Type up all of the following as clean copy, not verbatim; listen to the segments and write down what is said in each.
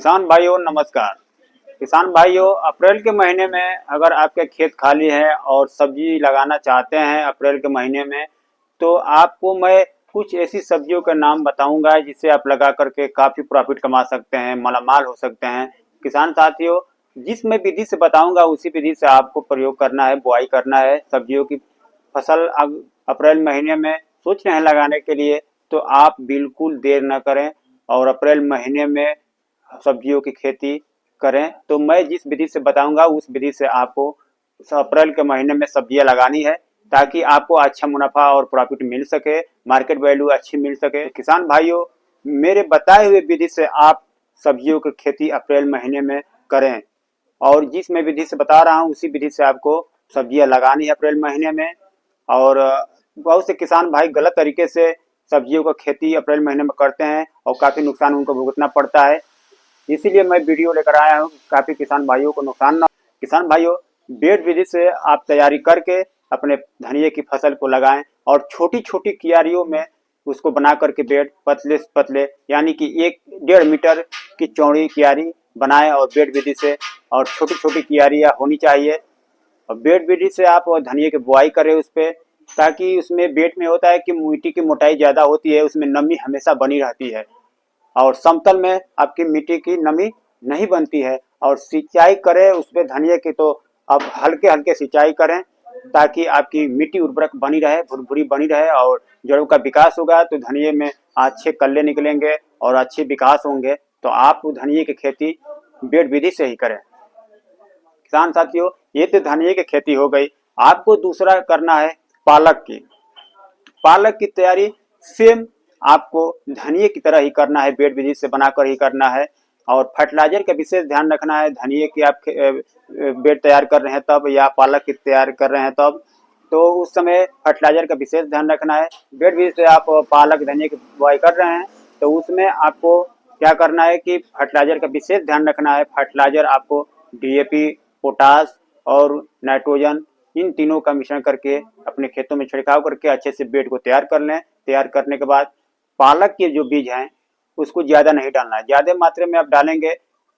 किसान भाइयों नमस्कार। किसान भाइयों, अप्रैल के महीने में अगर आपके खेत खाली है और सब्जी लगाना चाहते हैं अप्रैल के महीने में, तो आपको मैं कुछ ऐसी सब्जियों का नाम बताऊंगा जिसे आप लगा करके काफ़ी प्रॉफिट कमा सकते हैं, मालामाल हो सकते हैं। किसान साथियों, जिस मैं विधि से बताऊंगा उसी विधि से आपको प्रयोग करना है, बुआई करना है। सब्जियों की फसल अब अप्रैल महीने में सोच रहे हैं लगाने के लिए, तो आप बिल्कुल देर न करें और अप्रैल महीने में सब्जियों की खेती करें। तो मैं जिस विधि से बताऊंगा उस विधि से आपको अप्रैल के महीने में सब्जियां लगानी है, ताकि आपको अच्छा मुनाफा और प्रॉफिट मिल सके, मार्केट वैल्यू अच्छी मिल सके। किसान भाइयों, मेरे बताए हुए विधि से आप सब्जियों की खेती अप्रैल महीने में करें, और जिस मैं विधि से बता रहा हूँ उसी विधि से आपको सब्जियां लगानी है अप्रैल महीने में। और बहुत से किसान भाई गलत तरीके से सब्जियों का खेती अप्रैल महीने में करते हैं और काफ़ी नुकसान उनको भुगतना पड़ता है। इसीलिए मैं वीडियो लेकर आया हूँ, काफ़ी किसान भाइयों को नुकसान ना। किसान भाइयों, बेड विधि से आप तैयारी करके अपने धनिये की फसल को लगाएं और छोटी छोटी क्यारियों में उसको बना करके बेड पतले से पतले, यानी कि 1-1.5 मीटर की चौड़ी क्यारी बनाएं और बेड विधि से, और छोटी छोटी क्यारियाँ होनी चाहिए। और बेड विधि से आप धनिये की बुआई करें उस पर, ताकि उसमें बेड में होता है कि मिट्टी की मोटाई ज़्यादा होती है, उसमें नमी हमेशा बनी रहती है और समतल में आपकी मिट्टी की नमी नहीं बनती है। और सिंचाई करें उसमें धनिये की, तो आप हल्के हल्के सिंचाई करें ताकि आपकी मिट्टी उर्वरक बनी रहे, भुरभुरी बनी रहे, और जड़ों का विकास होगा तो धनिये में अच्छे कल्ले निकलेंगे और अच्छे विकास होंगे। तो आप धनिये की खेती बेड विधि से ही करें। किसान साथियों, ये तो धनिये की खेती हो गई। आपको दूसरा करना है पालक की। पालक की तैयारी सेम आपको धनिये की तरह ही करना है, बेड विधि से बनाकर ही करना है। और फर्टिलाइजर का विशेष ध्यान रखना है। धनिये की आप बेड तैयार कर रहे हैं तब, या पालक की तैयार कर रहे हैं तब, तो उस समय फर्टिलाइजर का विशेष ध्यान रखना है। बेड विधि से आप पालक धनिये की बुआई कर रहे हैं तो उसमें आपको क्या करना है कि फर्टिलाइजर का विशेष ध्यान रखना है। फर्टिलाइजर आपको डीएपी, पोटास और नाइट्रोजन, इन तीनों का मिश्रण करके अपने खेतों में छिड़काव करके अच्छे से बेड को तैयार कर लें। तैयार करने के बाद पालक के जो बीज हैं उसको ज़्यादा नहीं डालना है। ज़्यादा मात्रा में आप डालेंगे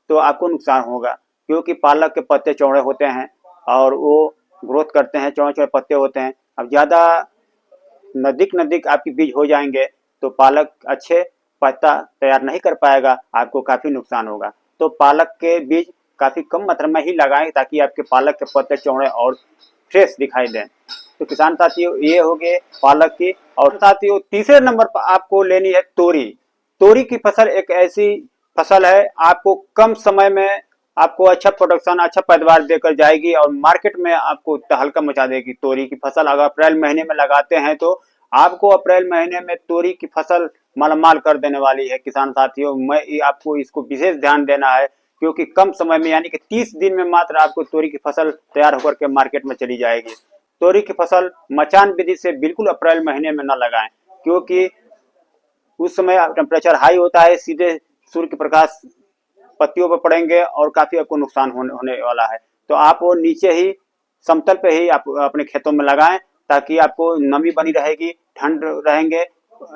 तो आपको नुकसान होगा, क्योंकि पालक के पत्ते चौड़े होते हैं और वो ग्रोथ करते हैं, चौड़े चौड़े पत्ते होते हैं। अब ज़्यादा नज़दीक नज़दीक आपके बीज हो जाएंगे तो पालक अच्छे पत्ता तैयार नहीं कर पाएगा, आपको काफ़ी नुकसान होगा। तो पालक के बीज काफ़ी कम मात्रा में ही लगाएं ताकि आपके पालक के पत्ते चौड़े और फ्रेश दिखाई दें। तो किसान साथियों, ये हो गए पालक की। और साथियों, तीसरे नंबर पर आपको लेनी है तोरी। तोरी की फसल एक ऐसी फसल है, आपको कम समय में आपको अच्छा प्रोडक्शन, अच्छा पैदावार देकर जाएगी और मार्केट में आपको तहलका मचा देगी। तोरी की फसल अगर अप्रैल महीने में लगाते हैं तो आपको अप्रैल महीने में तोरी की फसल मालामाल कर देने वाली है। किसान साथियों, मैं आपको इसको विशेष ध्यान देना है, क्योंकि कम समय में यानी कि 30 दिन में मात्र आपको तोरी की फसल तैयार होकर के मार्केट में चली जाएगी। तोरी की फसल मचान विधि से बिल्कुल अप्रैल महीने में न लगाएं, क्योंकि उस समय टेम्परेचर हाई होता है, सीधे सूर्य के प्रकाश पत्तियों पर पड़ेंगे और काफ़ी आपको नुकसान होने वाला है। तो आप वो नीचे ही समतल पे ही आप अपने खेतों में लगाएं, ताकि आपको नमी बनी रहेगी, ठंड रहेंगे,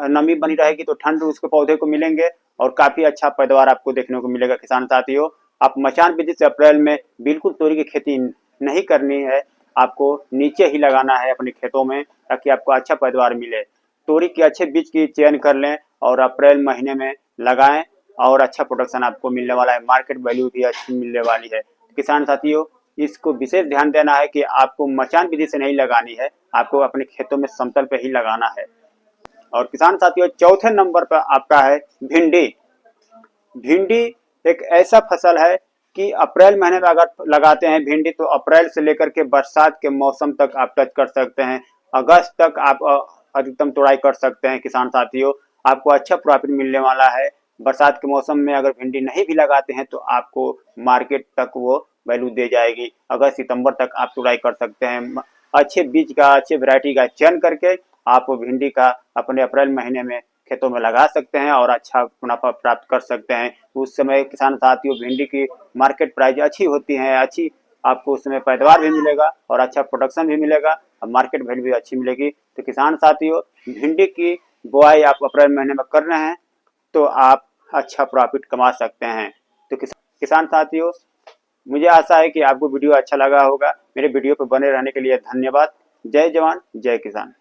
नमी बनी रहेगी तो ठंड उसके पौधे को मिलेंगे और काफ़ी अच्छा पैदावार आपको देखने को मिलेगा। किसान साथियों, आप मचान विधि से अप्रैल में बिल्कुल तोरी की खेती नहीं करनी है, आपको नीचे ही लगाना है अपने खेतों में, ताकि आपको अच्छा पैदावार मिले। तोरी के अच्छे बीज की चयन कर लें और अप्रैल महीने में लगाएं और अच्छा प्रोडक्शन आपको मिलने वाला है, मार्केट वैल्यू भी अच्छी मिलने वाली है। किसान साथियों, इसको विशेष ध्यान देना है कि आपको मचान विधि से नहीं लगानी है, आपको अपने खेतों में समतल पे ही लगाना है। और किसान साथियों, चौथे नंबर पर आपका है भिंडी। भिंडी एक ऐसा फसल है कि अप्रैल महीने में अगर लगाते हैं भिंडी, तो अप्रैल से लेकर के बरसात के मौसम तक आप टच कर सकते हैं। अगस्त तक आप अधिकतम तुड़ाई कर सकते हैं। किसान साथियों, आपको अच्छा प्रॉफिट मिलने वाला है। बरसात के मौसम में अगर भिंडी नहीं भी लगाते हैं तो आपको मार्केट तक वो वैल्यू दे जाएगी। अगस्त सितंबर तक आप तुड़ाई कर सकते हैं। अच्छे बीज का, अच्छे वैरायटी का चयन करके आप भिंडी का अपने अप्रैल महीने में खेतों में लगा सकते हैं और अच्छा मुनाफा प्राप्त कर सकते हैं। उस समय किसान साथियों, भिंडी की मार्केट प्राइस अच्छी होती है, अच्छी आपको उस समय पैदावार भी मिलेगा और अच्छा प्रोडक्शन भी मिलेगा और मार्केट वैल्यू भी अच्छी मिलेगी। तो किसान साथियों, भिंडी की बुआई आप अप्रैल महीने में कर रहे हैं तो आप अच्छा प्रॉफिट कमा सकते हैं। तो किसान साथियों, मुझे आशा है कि आपको वीडियो अच्छा लगा होगा। मेरे वीडियो पर बने रहने के लिए धन्यवाद। जय जवान जय किसान।